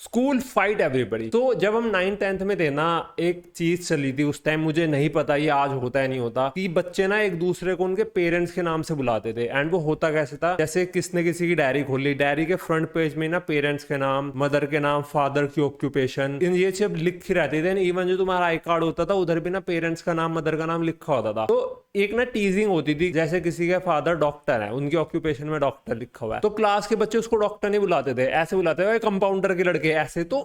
School fight everybody. तो जब हम 9th-10th में थे ना, एक चीज चली थी उस टाइम, मुझे नहीं पता ये आज होता है नहीं होता, कि बच्चे ना एक दूसरे को उनके पेरेंट्स के नाम से बुलाते थे। एंड वो होता कैसे था, जैसे किसने किसी की डायरी खोल ली, डायरी के फ्रंट पेज में ना पेरेंट्स के नाम, मदर के नाम, फादर की ऑक्यूपेशन, इन ये सब लिखी रहती थी। इवन जो तुम्हारा आई कार्ड होता था उधर भी ना पेरेंट्स का नाम, मदर का नाम लिखा होता था। तो एक ना टीजिंग होती थी, जैसे किसी के फादर डॉक्टर है, उनकी ऑक्यूपेशन में डॉक्टर लिखा हुआ है, तो क्लास के बच्चे उसको डॉक्टर नहीं बुलाते थे, ऐसे बुलाते थे कंपाउंडर के लड़के ऐसे। तो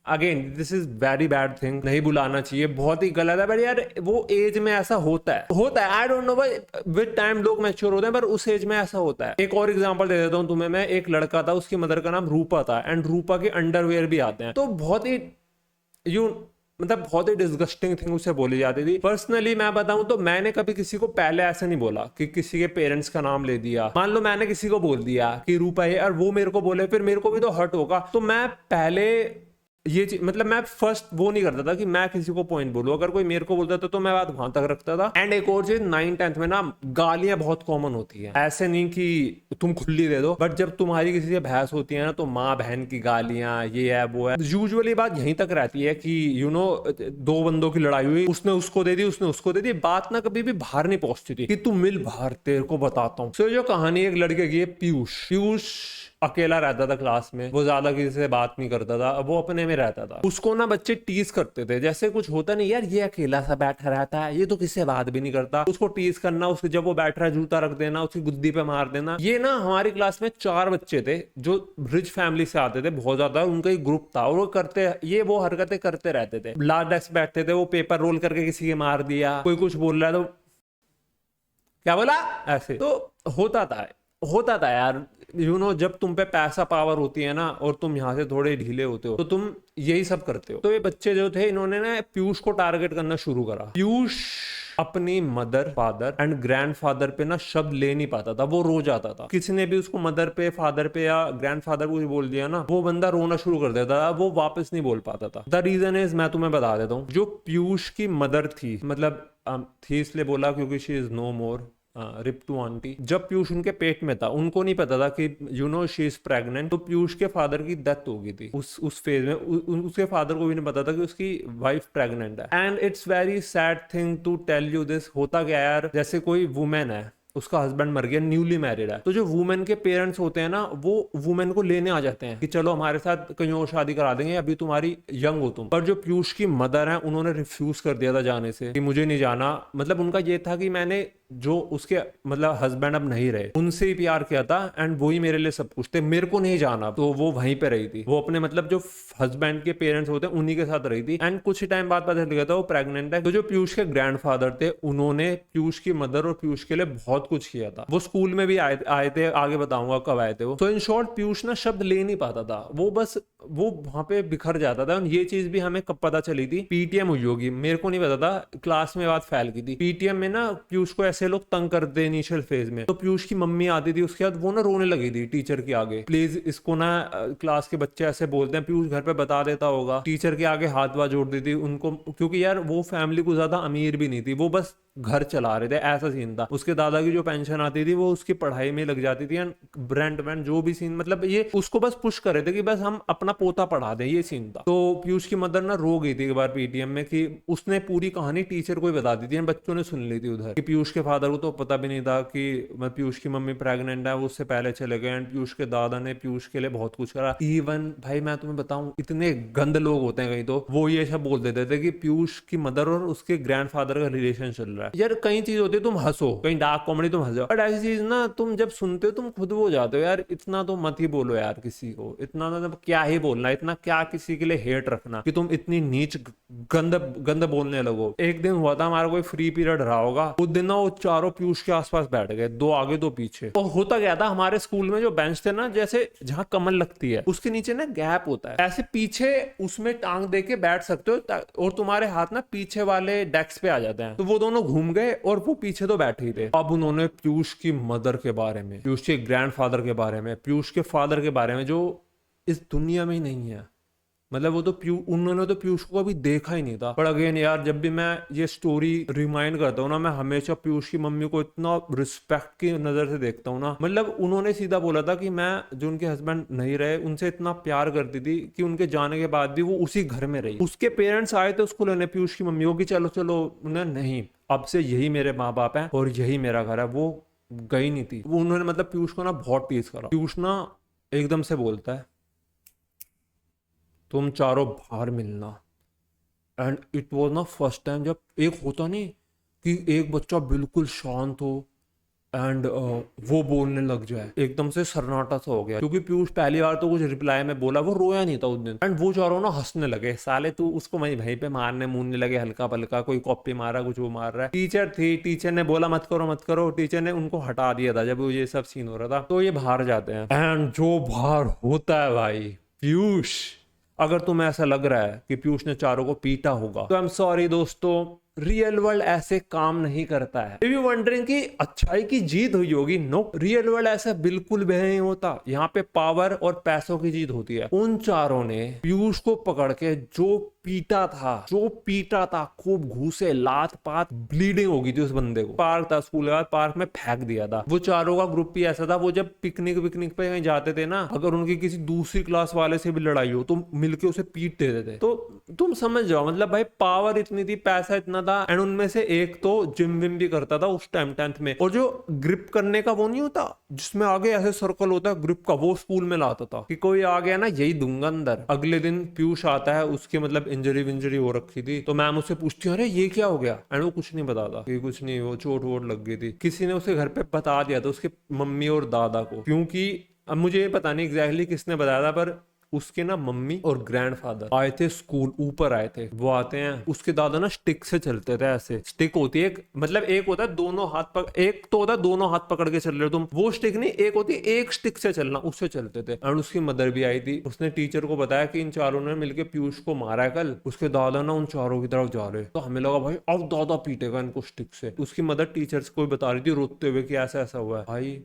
again this is very bad thing, नहीं बुलाना चाहिए, बहुत ही गलत है। बट यार वो एज में ऐसा होता है आई डोंट नो भाई, विद टाइम लोग मैच्योर होते हैं, पर उस एज में ऐसा होता है। एक और एग्जांपल दे देता हूँ तुम्हें मैं। एक लड़का था, उसकी मदर का नाम रूपा था, एंड रूपा के अंडरवेयर भी आते हैं। तो बहुत ही मतलब बहुत ही डिस्गस्टिंग थिंग उसे बोली जाती थी। पर्सनली मैं बताऊं तो मैंने कभी किसी को पहले ऐसा नहीं बोला कि किसी के पेरेंट्स का नाम ले दिया। मान लो मैंने किसी को बोल दिया कि रूपा है, और वो मेरे को बोले, फिर मेरे को भी तो हर्ट होगा। तो मैं पहले ये चीज, मतलब मैं फर्स्ट वो नहीं करता था कि मैं किसी को पॉइंट बोलूं। अगर कोई मेरे को बोलता था तो मैं बात वहां तक रखता था। एंड एक और चीज, 9th-10th में ना गालियां बहुत कॉमन होती है। ऐसे नहीं कि तुम खुली दे दो, बट जब तुम्हारी किसी से बहस होती है ना, तो माँ बहन की गालियां, ये है वो है। यूजुअली बात यहीं तक रहती है कि दो बंदों की लड़ाई हुई, उसने उसको दे दी, उसने उसको दे दी, बात ना कभी भी बाहर नहीं पहुंचती थी कि तू मिल बाहर, तेरे को बताता हूँ। सो जो कहानी एक लड़के की है, पीयूष अकेला रहता था क्लास में, वो ज्यादा किसी से बात नहीं करता था, वो अपने में रहता था। उसको ना बच्चे टीज करते थे, जैसे कुछ होता नहीं यार, ये अकेला सा बैठा रहता है, ये तो किसी से बात भी नहीं करता, उसको टीज करना, उसके जब वो बैठ रहा है जूता रख देना, उसकी गुद्दी पे मार देना। ये ना हमारी क्लास में 4 बच्चे थे जो रिच फैमिली से आते थे, बहुत ज्यादा, उनका एक ग्रुप था, और वो करते ये वो हरकतें करते रहते थे। लास्ट डेस्क बैठते थे, वो पेपर रोल करके किसी के मार दिया, कोई कुछ बोल रहा है तो क्या बोला, ऐसे। तो होता था यार। जब तुम पे पैसा पावर होती है ना, और तुम यहाँ से थोड़े ढीले होते हो, तो तुम यही सब करते हो। तो ये बच्चे जो थे, इन्होंने ना पीयूष को टारगेट करना शुरू करा। पीयूष अपनी मदर, फादर एंड ग्रैंडफादर पे ना शब्द ले नहीं पाता था, वो रो जाता था। किसी ने भी उसको मदर पे, फादर पे या ग्रैंडफादर को बोल दिया ना, वो बंदा रोना शुरू कर देता था, वो वापस नहीं बोल पाता था। द रीजन इज, मैं तुम्हें बता देता हूँ। जो पीयूष की मदर थी, मतलब थी इसलिए बोला क्योंकि she is no more, RIP to aunty. जब पीयूष उनके पेट में था, उनको नहीं पता था कि शी इज प्रेग्नेंट। तो पीयूष के फादर की डेथ हो गई थी उस फेज में। उसके फादर को भी नहीं पता था कि उसकी वाइफ प्रेग्नेंट है। And it's very sad thing to tell you this. होता क्या यार, जैसे कोई वुमेन है, उसका हस्बैंड मर गया, न्यूली मैरिड है, तो जो वुमेन के पेरेंट्स होते हैं ना, वो वुमेन को लेने आ जाते हैं कि चलो हमारे साथ कहीं और शादी करा देंगे, अभी तुम्हारी यंग हो तुम। पर जो पीयूष की मदर है, उन्होंने रिफ्यूज कर दिया था जाने से, कि मुझे नहीं जाना। मतलब उनका ये था कि मैंने जो उसके मतलब हस्बैंड अब नहीं रहे, उनसे ही प्यार किया था, एंड वो ही मेरे लिए सब कुछ थे, मेरे को नहीं जाना। तो वो वहीं पे रही थी, वो अपने मतलब जो हस्बैंड के पेरेंट्स होते हैं उन्हीं के साथ रही थी। एंड कुछ ही टाइम बाद पता चल गया था वो प्रेग्नेंट है। तो जो पीयूष के ग्रैंडफादर थे, उन्होंने पीयूष की मदर और पीयूष के लिए बहुत कुछ किया था। वो स्कूल में भी आए थे, आगे बताऊंगा कब आए थे वो। तो इन शॉर्ट, पीयूष ना शब्द ले नहीं पाता था, वो वहां पे बिखर जाता था। ये चीज भी हमें कब पता चली थी, पीटीएम हुई होगी, मेरे को नहीं पता था, क्लास में बात फैल गई थी। पीटीएम में ना पीयूष को ऐसे लोग तंग करते इनिशियल फेज में, तो पीयूष की मम्मी आती थी उसके बाद, वो ना रोने लगी थी टीचर के आगे, प्लीज इसको ना, क्लास के बच्चे ऐसे बोलते हैं, पीयूष घर पे बता देता होगा। टीचर के आगे हाथ वाथ जोड़ दी थी उनको, क्योंकि यार वो फैमिली को ज्यादा अमीर भी नहीं थी, वो बस घर चला रहे थे, ऐसा सीन था। उसके दादा की जो पेंशन आती थी वो उसकी पढ़ाई में लग जाती थी, एंड रेंट वेंट जो भी सीन, मतलब ये उसको बस पुश कर रहे थे कि बस हम अपना पोता पढ़ा दें, ये सीन था। तो पीयूष की मदर ना रो गई थी एक बार पीटीएम में, कि उसने पूरी कहानी टीचर को ही बता दी थी, बच्चों ने सुन ली थी उधर, कि पीयूष के फादर को तो पता भी नहीं था कि पीयूष की मम्मी प्रेग्नेंट है, वो उससे पहले चले गए। एंड पीयूष के दादा ने पीयूष के लिए बहुत कुछ करा। इवन भाई मैं तुम्हें बताऊं, इतने गंद लोग होते हैं कहीं, तो वो ये सब बोल देते थे कि पीयूष की मदर और उसके ग्रैंडफादर का रिलेशन चल रहा है। यार कई चीज होती है तुम हंसो, कहीं डार्क कॉमेडी तुम हंसो, बट ऐसी चीज ना तुम जब सुनते हो तुम खुद वो जाते हो, यार इतना तो मत ही बोलो यार किसी को, इतना मतलब क्या ही बोलना, इतना क्या किसी के लिए हेट रखना कि तुम इतनी नीच गंद गंद बोलने लगो। एक दिन हुआ था, हमारा कोई फ्री पीरियड रहा होगा, उस दिन ना वो चारों पीयूष के आसपास बैठ गए, 2 आगे 2 पीछे। तो होता क्या था, हमारे स्कूल में जो बेंच थे ना, जैसे जहां कमल लगती है उसके नीचे ना गैप होता है, ऐसे पीछे उसमें टांग दे के बैठ सकते हो, और तुम्हारे हाथ ना पीछे वाले डेस्क पे आ जाते हैं। तो वो दोनों घूम गए और वो पीछे तो बैठे ही थे। अब उन्होंने पीयूष की मदर के बारे में, पीयूष के ग्रैंडफादर के बारे में, पीयूष के फादर के बारे में, जो इस दुनिया में ही नहीं है, मतलब वो तो उन्होंने तो पीयूष को कभी देखा ही नहीं था। पर अगेन यार, जब भी मैं ये स्टोरी रिमाइंड करता हूँ ना, मैं हमेशा पीयूष की मम्मी को इतना रिस्पेक्ट की नजर से देखता हूँ ना। मतलब उन्होंने सीधा बोला था कि मैं, जो उनके हस्बैंड नहीं रहे, उनसे इतना प्यार करती थी कि उनके जाने के बाद भी वो उसी घर में रही। उसके पेरेंट्स आए थे उसको लेने, पीयूष की मम्मी को, कि चलो चलो, उन्हें नहीं, अब से यही मेरे माँ बाप हैं और यही मेरा घर है। वो गई नहीं थी। वो उन्होंने मतलब पीयूष को ना बहुत टीज करा। पीयूष ना एकदम से बोलता है, तुम चारों बाहर मिलना। एंड इट वॉज ना फर्स्ट टाइम जब एक होता नहीं कि एक बच्चा बिल्कुल शांत हो एंड वो बोलने लग जाए, एकदम से सन्नाटा सा हो गया। क्योंकि पीयूष पहली बार तो कुछ रिप्लाई में बोला, वो रोया नहीं था उस दिन। एंड वो चारों ना हंसने लगे, साले तू उसको वहीं पे मारने मूरने लगे, हल्का पल्का, कोई कॉपी मारा, कुछ वो मार रहा है। टीचर थी, टीचर ने बोला मत करो मत करो, टीचर ने उनको हटा दिया था जब ये सब सीन हो रहा था। तो ये बाहर जाते हैं एंड जो बाहर होता है भाई, पीयूष, अगर तुम्हें ऐसा लग रहा है कि पीयूष ने चारों को पीटा होगा तो आई एम सॉरी दोस्तों, रियल वर्ल्ड ऐसे काम नहीं करता है। इफ यू वंडरिंग कि अच्छाई की जीत हुई होगी, नो, रियल वर्ल्ड ऐसा बिल्कुल भी नहीं होता। यहाँ पे पावर और पैसों की जीत होती है। उन चारों ने पीयूष को पकड़ के जो पीटा था, खूब घूसे, लात पात, ब्लीडिंग हो गई थी उस बंदे को। पार्क था, स्कूल के बाद पार्क में फेंक दिया था। वो चारों का ग्रुप भी ऐसा था, वो जब पिकनिक पे कहीं जाते थे ना, अगर उनकी किसी दूसरी क्लास वाले से भी लड़ाई हो तो मिलके उसे पीट देते थे। तो तुम समझ जाओ, मतलब भाई पावर इतनी थी, पैसा इतना था। एंड उनमें से एक तो जिम विम भी करता था उस टाइम 10th में, और जो ग्रिप करने का वो नहीं होता जिसमें आगे ऐसे सर्कल होता है ग्रिप का, वो स्कूल में लाता था कि कोई आ गया ना यही दूंगा अंदर। अगले दिन पीयूष आता है, उसके मतलब इंजरी विंजरी हो रखी थी, तो मैम उससे पूछती है अरे ये क्या हो गया, एंड वो कुछ नहीं बताता कि कुछ नहीं, वो चोट वोट लग गई थी। किसी ने उसे घर पे बता दिया था, उसके मम्मी और दादा को, क्योंकि अब मुझे ये पता नहीं एग्जैक्टली किसने बताया था, पर उसके ना मम्मी और ग्रैंडफादर आए थे स्कूल, ऊपर आए थे। वो आते हैं, उसके दादा ना स्टिक से चलते थे, ऐसे स्टिक होती है एक, मतलब एक होता है दोनों हाथ पकड़, एक तो होता है दोनों हाथ पकड़ के चल रहे हो तुम, वो स्टिक नहीं, एक होती है एक स्टिक से चलना, उससे चलते थे। और उसकी मदर भी आई थी, उसने टीचर को बताया कि इन चारों ने मिलकर पीयूष को मारा है कल। उसके दादा ना उन चारों की तरफ जा रहे, तो हमें लगा भाई अब दादा पीटेगा इनको स्टिक से। उसकी मदर टीचर्स को भी बता रही थी रोते हुए कि ऐसा ऐसा हुआ है। भाई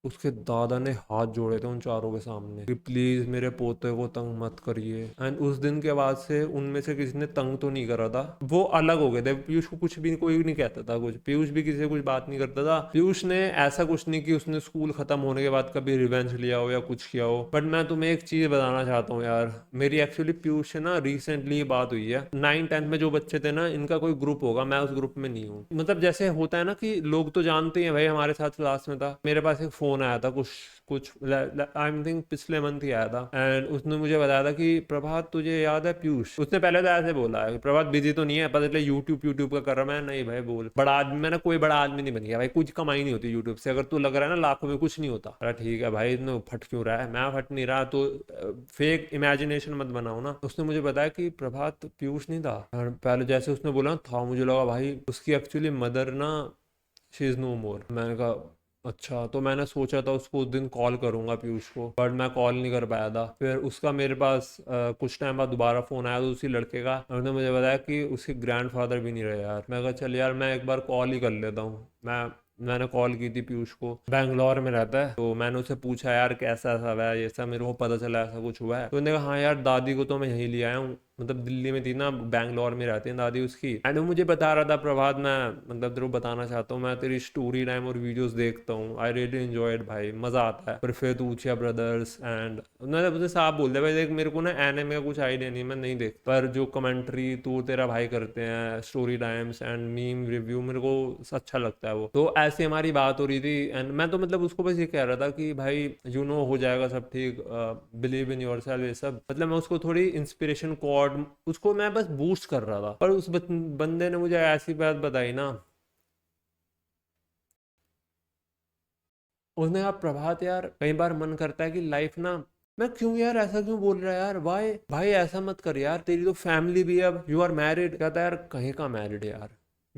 उसके दादा ने हाथ जोड़े थे उन चारों के सामने कि प्लीज मेरे पोते को तंग मत करिए। एंड उस दिन के बाद से उनमें से किसी ने तंग तो नहीं करा था, वो अलग हो गए थे। पीयूष को कुछ भी कोई नहीं कहता था कुछ, पीयूष भी किसी से कुछ बात नहीं करता था। पीयूष ने ऐसा कुछ नहीं कि उसने स्कूल खत्म होने के बाद कभी रिवेंज लिया हो या कुछ किया हो। बट मैं तुम्हें एक चीज बताना चाहता हूँ यार, मेरी एक्चुअली पीयूष से ना रिसेंटली बात हुई है। 9th-10th में जो बच्चे थे ना, इनका कोई ग्रुप होगा, मैं उस ग्रुप में नहीं हूँ। मतलब जैसे होता है ना कि लोग तो जानते हैं भाई, हमारे साथ क्लास में था, मेरे पास एक फोन आया था कुछ आई थिंक पिछले मंथ ही आया था। एंड उसने मुझे बताया था कि प्रभात तुझे याद है पीयूष, उसने पहले तो ऐसे बोला है प्रभात बिजी तो नहीं है, पता चले यूट्यूब का कर रहा। मैं नहीं भाई बोल, बड़ा आदमी, मैंने कोई बड़ा आदमी नहीं बन गया भाई, कुछ कमाई नहीं होती यूट्यूब से, अगर तू लग रहा है ना लाखों में, कुछ नहीं होता। अरे ठीक है भाई, इतना फट क्यों रहा है, मैं फट नहीं रहा, तो फेक इमेजिनेशन मत बनाओ ना। उसने मुझे बताया कि प्रभात पीयूष नहीं था। और पहले जैसे उसने बोला था, मुझे लगा भाई उसकी एक्चुअली मदर ना शी इज नो मोर। मैंने कहा अच्छा, तो मैंने सोचा था उसको उस दिन कॉल करूंगा पीयूष को, बट मैं कॉल नहीं कर पाया था। फिर उसका मेरे पास कुछ टाइम बाद दोबारा फोन आया, तो उसी लड़के का, उन्होंने मुझे बताया कि उसके ग्रैंडफादर भी नहीं रहे यार। मैं कहा चल यार मैं एक बार कॉल ही कर लेता हूँ। मैंने कॉल की थी पीयूष को, बैंगलोर में रहता है, तो मैंने उससे पूछा यार कैसा ऐसा हुआ है, ये सब मेरे को पता चला ऐसा कुछ हुआ है। तो उन्होंने कहा हाँ यार दादी को तो मैं यहीं ले आया हूँ, मतलब दिल्ली में थी ना, बैंगलोर में रहती है दादी उसकी। एंड वो मुझे बता रहा था प्रभात, मैं मतलब तेरे को बताना चाहता हूँ, मैं तेरी स्टोरी टाइम और वीडियोस देखता हूँ, आई रियली एंजॉयड भाई, मजा आता है। पर फिर तूचिया ब्रदर्स एंड उन्होंने मुझे साफ बोल दिया भाई देख, मेरे को ना एनिमे का कुछ आइडिया नहीं, मैं नहीं देखता, पर जो कमेंट्री तू तेरा भाई करते हैं, story times and meme review, मेरे को अच्छा लगता है वो। तो ऐसे हमारी बात हो रही थी। एंड मैं तो मतलब उसको बस ये कह रहा था कि भाई हो जाएगा सब ठीक, बिलीव इन योर सेल्फ, ये सब, मतलब मैं उसको थोड़ी इंस्पिरेशन कॉर्ड, उसको मैं बस बूस्ट कर रहा था। पर उस बंदे ने मुझे ऐसी बात बताई ना, उसने कहा प्रभात यार कई बार मन करता है कि लाइफ ना, मैं क्यों यार ऐसा क्यों बोल रहा है यार, भाई भाई ऐसा मत कर यार, तेरी तो फैमिली भी है, अब यू आर मैरिड। कहता है यार कहीं का मैरिड यार,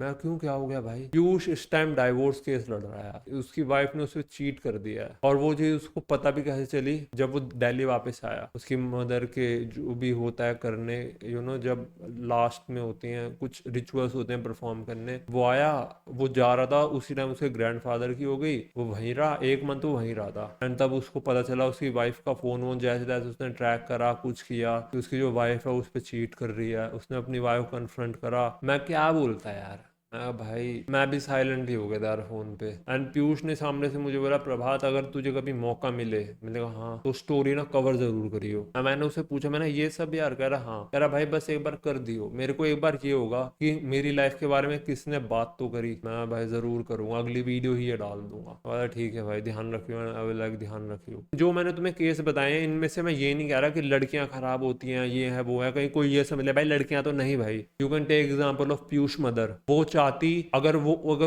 मैं क्यों, क्या हो गया भाई? पीयूष इस टाइम डाइवोर्स केस लड़ रहा है, उसकी वाइफ ने उसे चीट कर दिया है, और वो चीज उसको पता भी कैसे चली? जब वो दिल्ली वापस आया, उसकी मदर के जो भी होता है करने, जब लास्ट में होती हैं कुछ रिचुअल्स होते हैं परफॉर्म करने, वो आया, वो जा रहा था, उसी टाइम उसके ग्रैंडफादर की हो गई, वो वहीं रहा 1 मंथ, वो वहीं रहा था। एंड तब उसको पता चला, उसकी वाइफ का फोन वोन जैसे तैसे उसने ट्रैक करा, कुछ किया कि उसकी जो वाइफ है उस पर चीट कर रही है। उसने अपनी वाइफ को कन्फ्रंट करा। मैं क्या बोलता यार, भाई मैं भी साइलेंट ही हो गया था यार फोन पे। एंड पीयूष ने सामने से मुझे बोला, प्रभात अगर तुझे कभी मौका मिले, मैंने कहा हाँ, तो स्टोरी ना कवर जरूर करियो। मैंने उसे पूछा, मैंने ये सब यार, कह रहा हाँ, कह रहा भाई बस एक बार कर दियो, मेरे को एक बार ये होगा कि मेरी लाइफ के बारे में किसने बात तो करी। मैं भाई जरूर करूंगा, अगली वीडियो ही ये डाल दूंगा। बोला ठीक है भाई, ध्यान रखियो, लाइक ध्यान रखियो। जो मैंने तुम्हें केस बताए हैं, इनमें से मैं ये नहीं कह रहा कि लड़कियां खराब होती हैं, ये है वो है, कहीं कोई ये समझ ले भाई लड़कियां तो नहीं। भाई you can take example of Piyush mother. वो चाहती, अगर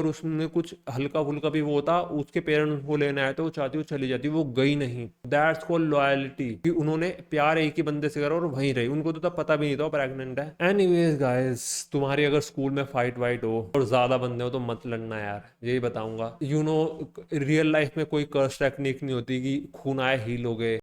उसमें कुछ हल्का फुल्का भी वो होता, उसके पेरेंट्स उसको लेने आए तो वो चाहती, वो चली जाती, वो गई नहीं। दैट्स कॉल्ड लॉयल्टी, कि उन्होंने प्यार एक ही बंदे से करा और वहीं रही। उनको तो तब पता भी नहीं था प्रेग्नेंट है। एनीवेज गाइस, तुम्हारी अगर स्कूल में फाइट वाइट हो और ज्यादा बंदे हो तो मत लड़ना यार, यही बताऊंगा। रियल लाइफ में कोई कर्स टेक्निक नहीं होती कि खून आए हील हो गए।